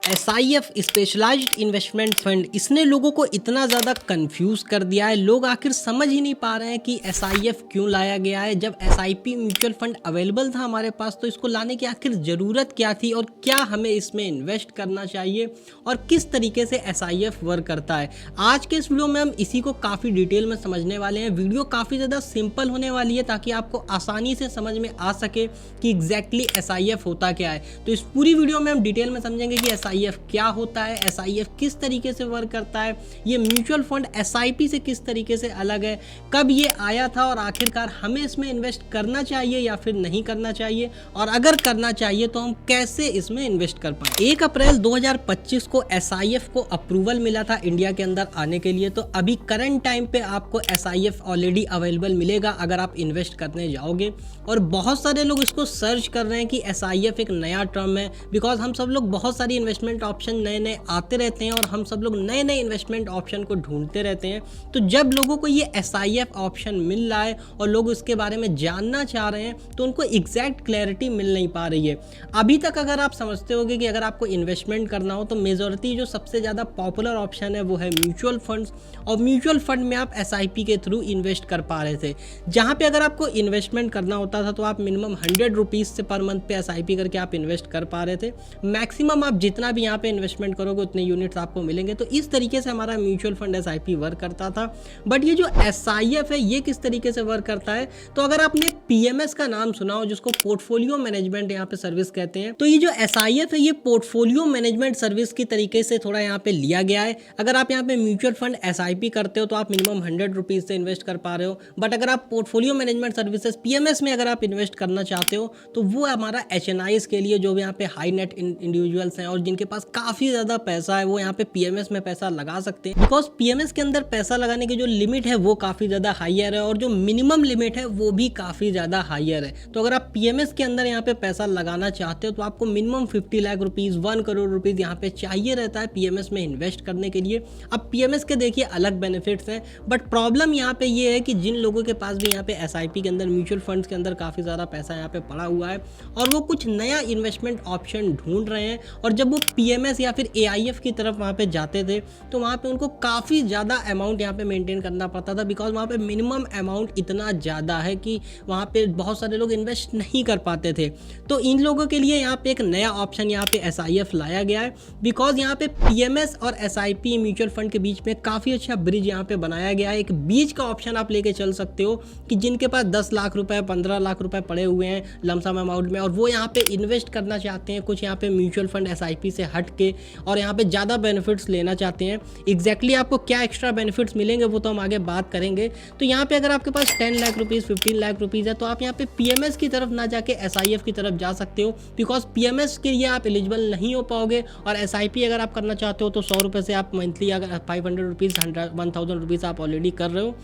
SIF specialised investment fund इसने लोगों को इतना ज़्यादा कंफ्यूज कर दिया है। लोग आखिर समझ ही नहीं पा रहे हैं कि SIF क्यों लाया गया है। जब SIP म्यूचुअल फंड अवेलेबल था हमारे पास तो इसको लाने की आखिर ज़रूरत क्या थी और क्या हमें इसमें इन्वेस्ट करना चाहिए और किस तरीके से SIF वर्क करता है। आज के इस वीडियो में हम इसी को काफ़ी डिटेल में समझने वाले हैं। वीडियो काफ़ी ज़्यादा सिंपल होने वाली है ताकि आपको आसानी से समझ में आ सके कि एग्जैक्टली SIF होता क्या है। तो इस पूरी वीडियो में हम डिटेल में समझेंगे कि SIF क्या होता है, SIF किस तरीके से वर्क करता है, ये म्यूचुअल फंड SIP से किस तरीके से अलग है, कब ये आया था और आखिरकार हमें इसमें इन्वेस्ट करना चाहिए या फिर नहीं करना चाहिए, और अगर करना चाहिए तो हम कैसे इसमें इन्वेस्ट कर पाए। 1 अप्रैल 2025 को SIF को अप्रूवल मिला था इंडिया के अंदर आने के लिए। तो अभी करंट टाइम पे आपको SIF ऑलरेडी अवेलेबल मिलेगा अगर आप इन्वेस्ट करने जाओगे। और बहुत सारे लोग इसको सर्च कर रहे हैं कि SIF एक नया टर्म है, बिकॉज हम सब लोग बहुत सारी इन्वेस्टमेंट ऑप्शन नए नए आते रहते हैं और हम सब लोग नए नए इन्वेस्टमेंट ऑप्शन को ढूंढते रहते हैं। तो जब लोगों को ये SIF ऑप्शन मिल रहा है और लोग इसके बारे में जानना चाह रहे हैं तो उनको एग्जैक्ट क्लैरिटी मिल नहीं पा रही है। अभी तक अगर आप समझते होगे कि अगर आपको इन्वेस्टमेंट करना हो तो मेजॉरिटी जो सबसे ज़्यादा पॉपुलर ऑप्शन है वो है म्यूचुअल फंड्स, और म्यूचुअल फंड में आप SIP के थ्रू इन्वेस्ट कर पा रहे थे, जहाँ पे अगर आपको इन्वेस्टमेंट करना होता था तो आप मिनिमम 100 रुपीज़ से पर मंथ पे SIP करके आप इन्वेस्ट कर पा रहे थे। मैक्सिमम आप जितना भी यहाँ पे इन्वेस्टमेंट करोगे उतने यूनिट्स आपको मिलेंगे। तो इस तरीके से हमारा म्यूचुअल फंड SIP वर्क करता था। बट ये जो SIF है ये किस तरीके से वर्क करता है, तो अगर आपने PMS का नाम सुना हो जिसको पोर्टफोलियो मैनेजमेंट यहाँ पे सर्विस कहते हैं, तो ये जो SIF है ये पोर्टफोलियो मैनेजमेंट सर्विस की तरीके से थोड़ा यहाँ पे लिया गया है। अगर आप यहाँ पे म्यूचुअल फंड SIP करते हो तो आप मिनिमम 100 रुपीज़ से इन्वेस्ट कर पा रहे हो। बट अगर आप पोर्टफोलियो मैनेजमेंट सर्विसेज PMS में अगर आप इन्वेस्ट करना चाहते हो तो वो हमारा HNIs के लिए, जो भी यहाँ पे हाई नेट इंडिविजुअल्स हैं और जिनके पास काफ़ी ज़्यादा पैसा है, वो यहाँ पे PMS में पैसा लगा सकते हैं। बिकॉज PMS के अंदर पैसा लगाने की जो लिमिट है वो काफ़ी ज़्यादा हाइयर है और जो मिनिमम लिमिट है वो भी काफ़ी ज़्यादा हाइयर है। तो अगर आप PMS के अंदर यहाँ पे पैसा लगाना चाहते हो तो आपको minimum 50 lakh rupees 1 crore rupees यहाँ पे चाहिए रहता है PMS में इन्वेस्ट करने के लिए। अब PMS के देखिए अलग बेनिफिट्स हैं, बट प्रॉब्लम यहाँ पे ये है कि जिन लोगों के पास भी यहाँ पे SIP के अंदर म्यूचुअल फंड्स के अंदर काफ़ी ज़्यादा पैसा यहाँ पे पड़ा हुआ है और वो कुछ नया इन्वेस्टमेंट ऑप्शन ढूंढ रहे हैं, और जब वो PMS या फिर AIF की तरफ वहाँ पे जाते थे तो वहाँ पे उनको काफ़ी ज़्यादा अमाउंट यहाँ पे मेंटेन करना पड़ता था, बिकॉज वहाँ पे मिनिमम अमाउंट इतना ज़्यादा है कि वहाँ पे बहुत सारे लोग इन्वेस्ट नहीं कर पाते थे। तो इन लोगों के लिए यहाँ पे एक नया ऑप्शन यहाँ पे SIF लाया गया है, बिकॉज यहाँ पे PMS और SIP म्यूचुअल फंड के बीच में काफ़ी अच्छा ब्रिज यहाँ पे बनाया गया है। एक बीच का ऑप्शन आप लेके चल सकते हो कि जिनके पास 10 लाख रुपए 15 लाख रुपए पड़े हुए हैं लमसम अमाउंट में और वो यहाँ पे इन्वेस्ट करना चाहते हैं कुछ यहाँ पे म्यूचुअल फंड SIP से हट के और यहाँ पे ज़्यादा बेनिफिट्स लेना चाहते हैं। एग्जैक्टली आपको क्या एक्स्ट्रा बेनिफिट्स मिलेंगे वो तो हम आगे बात करेंगे। तो यहाँ पे अगर आपके पास 10 लाख रुपीज़ 15 लाख रुपीज़ है तो आप यहाँ पे PMS की तरफ ना जाके SIF की तरफ जा सकते हो, बिकॉज PMS के लिए आप एलिजिबल नहीं हो पाओगे। और SIP अगर आप करना चाहते हो तो 100 रुपये से आप मंथली अगर 500 रुपीज़ 1000 रुपीज़ आप ऑलरेडी कर रहे हो।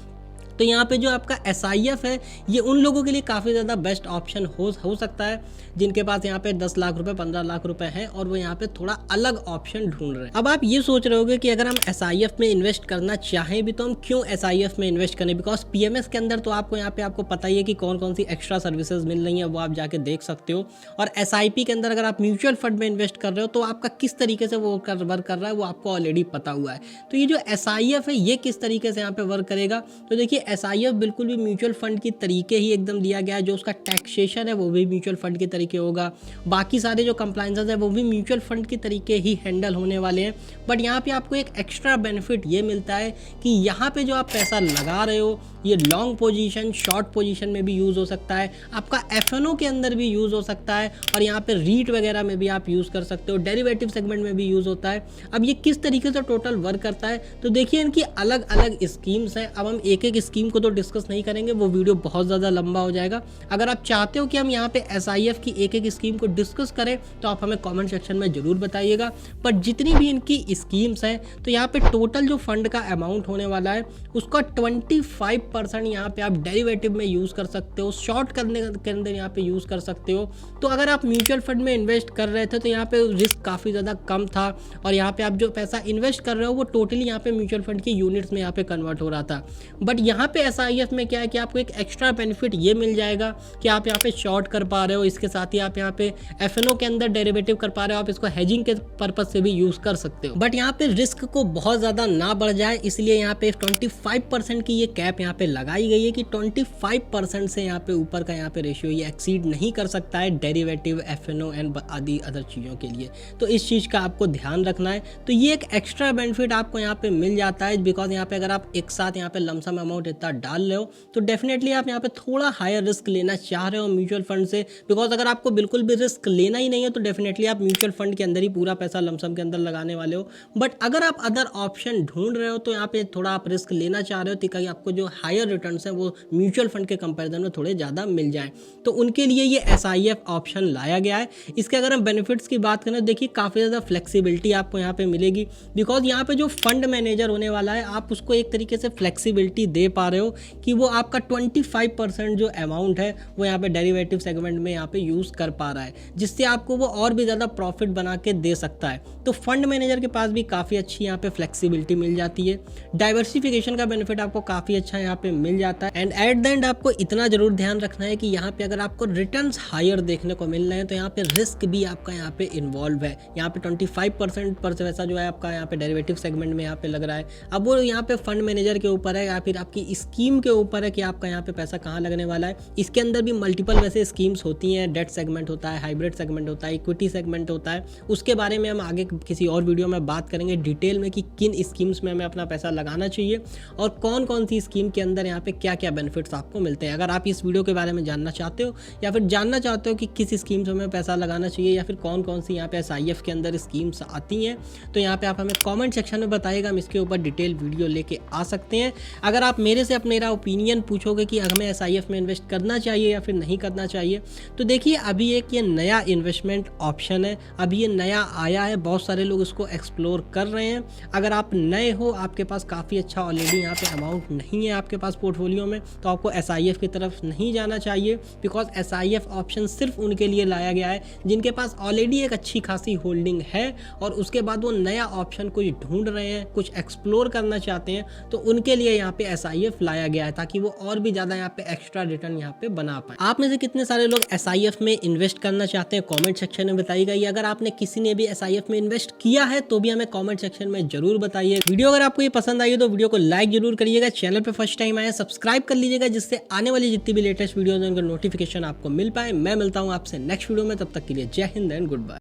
तो यहाँ पे जो आपका SIF है ये उन लोगों के लिए काफ़ी ज़्यादा बेस्ट ऑप्शन हो सकता है जिनके पास यहाँ पे 10 लाख रुपए 15 लाख रुपए हैं और वो यहाँ पे थोड़ा अलग ऑप्शन ढूंढ रहे हैं। अब आप ये सोच रहे होगे कि अगर हम SIF में इन्वेस्ट करना चाहें भी तो हम क्यों SIF में इन्वेस्ट करें, बिकॉज PMS के अंदर तो आपको यहाँ पे आपको पता ही है कि कौन कौन सी एक्स्ट्रा सर्विसेज मिल रही हैं, वो आप जाके देख सकते हो। और SIP के अंदर अगर आप म्यूचुअल फंड में इन्वेस्ट कर रहे हो तो आपका किस तरीके से वो वर्क कर रहा है वो आपको ऑलरेडी पता हुआ है। तो ये जो SIF है ये किस तरीके से यहाँ पे वर्क करेगा, तो देखिए SIF बिल्कुल भी म्यूचुअल फंड की तरीके ही एकदम दिया गया है। जो उसका टैक्सेशन है वो भी म्यूचुअल फंड के तरीके होगा, बाकी सारे जो कंप्लायंसेस है वो भी म्यूचुअल फंड के तरीके ही हैंडल होने वाले हैं। बट यहाँ पे आपको एक एक्स्ट्रा बेनिफिट ये मिलता है कि यहाँ पे जो आप पैसा लगा रहे हो ये लॉन्ग पोजीशन शॉर्ट पोजीशन में भी यूज़ हो सकता है, आपका FNO के अंदर भी यूज़ हो सकता है, और यहाँ पे रीट वगैरह में भी आप यूज़ कर सकते हो, डेरिवेटिव सेगमेंट में भी यूज़ होता है। अब ये किस तरीके से टोटल वर्क करता है, तो देखिए इनकी अलग अलग स्कीम्स हैं। अब हम एक एक स्कीम को तो डिस्कस नहीं करेंगे, वो वीडियो बहुत ज़्यादा लंबा हो जाएगा। अगर आप चाहते हो कि हम यहाँ पे SIF की एक एक स्कीम को डिस्कस करें तो आप हमें कमेंट सेक्शन में ज़रूर बताइएगा। पर जितनी भी इनकी स्कीम्स हैं तो यहाँ पे टोटल जो फंड का अमाउंट होने वाला है उसका 25% यहाँ पे आप डेरिवेटिव में यूज़ कर सकते हो, शॉर्ट करने के अंदर यहाँ पे यूज़ कर सकते हो। तो अगर आप म्यूचुअल फंड में इन्वेस्ट कर रहे थे तो यहाँ पे रिस्क काफ़ी ज़्यादा कम था और यहाँ पे आप जो पैसा इन्वेस्ट कर रहे हो वो टोटली यहाँ पे म्यूचुअल फंड की यूनिट्स में यहाँ पे कन्वर्ट हो रहा था। बट यहाँ यहाँ पे SIF में क्या है कि आपको एक एक्स्ट्रा बेनिफिट ये मिल जाएगा कि आप यहाँ पे शॉर्ट कर पा रहे हो, इसके साथ ही आप यहाँ पे FNO के अंदर डेरिवेटिव कर पा रहे हो, आप इसको हेजिंग के पर्पज से भी यूज कर सकते हो। बट यहाँ पे रिस्क को बहुत ज्यादा ना बढ़ जाए, इसलिए यहाँ पे 25% की ये कैप यहाँ पे लगाई गई है कि 25% से यहाँ पे ऊपर का यहाँ पे रेशियो ये एक्सीड नहीं कर सकता है डेरिवेटिव, FNO एंड आदि अदर चीज़ों के लिए। तो इस चीज़ का आपको ध्यान रखना है। तो ये एक एक्स्ट्रा बेनिफिट आपको यहाँ पे मिल जाता है, बिकॉज यहाँ पे अगर आप एक साथ यहाँ पे लमसम अमाउंट इतना डाल रहे हो तो डेफिनेटली आप यहाँ पे थोड़ा हायर रिस्क लेना चाह रहे हो म्यूचुअल फंड से। बिकॉज अगर आपको बिल्कुल भी रिस्क लेना ही नहीं है तो डेफिनेटली आप म्यूचुअल फंड के अंदर ही पूरा पैसा लमसम के अंदर लगाने वाले हो। बट अगर आप अदर ऑप्शन ढूंढ रहे हो तो यहाँ पे थोड़ा आप रिस्क लेना चाह रहे हो ताकि आपको जो हायर रिटर्न्स हैं वो म्यूचुअल फंड के कंपैरिजन में थोड़े ज़्यादा मिल जाएं, तो उनके लिए ये SIF ऑप्शन लाया गया है। इसके अगर हम बेनिफिट्स की बात करें तो देखिए काफ़ी ज़्यादा फ्लेक्सिबिलिटी आपको यहाँ पे मिलेगी, बिकॉज यहाँ पे जो फंड मैनेजर होने वाला है आप उसको एक तरीके से फ्लेक्सिबिलिटी दे पा रहे हो कि वो आपका 25% जो अमाउंट है वो यहाँ पे डेरिवेटिव सेगमेंट में यहाँ पे यूज़ कर पा रहा है, जिससे आपको वो और भी ज़्यादा प्रॉफिट बना के दे सकता है। तो फंड मैनेजर के पास भी काफ़ी अच्छी यहाँ पे फ्लेक्सिबिलिटी मिल जाती है। डाइवर्सिफिकेशन का बेनिफिट आपको काफ़ी अच्छा यहाँ पे मिल जाता है। एंड एट द एंड आपको इतना जरूर ध्यान रखना है कि यहाँ पे अगर आपको रिटर्न्स हायर देखने को मिल रहे हैं तो यहाँ पे रिस्क भी आपका यहाँ पे इन्वॉल्व है। यहाँ पे 25% पर वैसा जो है आपका यहाँ पे डेरिवेटिव सेगमेंट में यहाँ पे लग रहा है। अब वो यहाँ पे फंड मैनेजर के ऊपर है या फिर आपकी स्कीम के ऊपर है कि आपका यहाँ पे पैसा कहाँ लगने वाला है। इसके अंदर भी मल्टीपल वैसे स्कीम्स होती हैं, डेट सेगमेंट होता है, हाइब्रिड सेगमेंट होता है, इक्विटी सेगमेंट होता है। उसके बारे में हम आगे किसी और वीडियो में बात करेंगे डिटेल में कि किन स्कीम्स में हमें अपना पैसा लगाना चाहिए और कौन कौन सी स्कीम के अंदर यहाँ पे क्या क्या बेनिफिट्स आपको मिलते हैं। अगर आप इस वीडियो के बारे में जानना चाहते हो या फिर जानना चाहते हो कि किस स्कीम्स में पैसा लगाना चाहिए या फिर कौन कौन सी यहाँ पे SIF के अंदर स्कीम्स आती हैं, तो यहाँ पे आप हमें कमेंट सेक्शन में बताइएगा, हम इसके ऊपर डिटेल वीडियो लेके आ सकते हैं। अगर आप मेरे से मेरा ओपिनियन पूछोगे कि हमें SIF में इन्वेस्ट करना चाहिए या फिर नहीं करना चाहिए, तो देखिए अभी एक ये नया इन्वेस्टमेंट ऑप्शन है, अभी ये नया आया है, बहुत सारे लोग इसको एक्सप्लोर कर रहे हैं। अगर आप नए हो, आपके पास काफ़ी अच्छा ऑलरेडी यहाँ पे अमाउंट नहीं है आपके पास पोर्टफोलियो में, तो आपको SIF की तरफ नहीं जाना चाहिए, बिकॉज SIF ऑप्शन सिर्फ उनके लिए लाया गया है जिनके पास ऑलरेडी एक अच्छी खासी होल्डिंग है और उसके बाद वो नया ऑप्शन कुछ ढूंढ रहे हैं, कुछ एक्सप्लोर करना चाहते हैं, तो उनके लिए यहाँ पे SIF लाया गया है ताकि वो और भी ज़्यादा यहाँ पे एक्स्ट्रा रिटर्न यहाँ पे बना पाए। आप में से कितने सारे लोग SIF में इन्वेस्ट करना चाहते हैं कॉमेंट सेक्शन में बताइएगा। या अगर आपने किसी ने भी SIF में इन्वेस्ट किया है तो भी हमें कॉमेंट सेक्शन में जरूर बताइए। वीडियो अगर आपको ये पसंद आई तो वीडियो को लाइक जरूर करिएगा, चैनल पे फर्स्ट टाइम आए सब्सक्राइब कर लीजिएगा, जिससे आने वाली जितनी भी लेटेस्ट वीडियो है उनका नोटिफिकेशन आपको मिल पाए। मैं मिलता हूँ आपसे नेक्स्ट वीडियो में, तब तक के लिए जय हिंद एंड गुड बाय।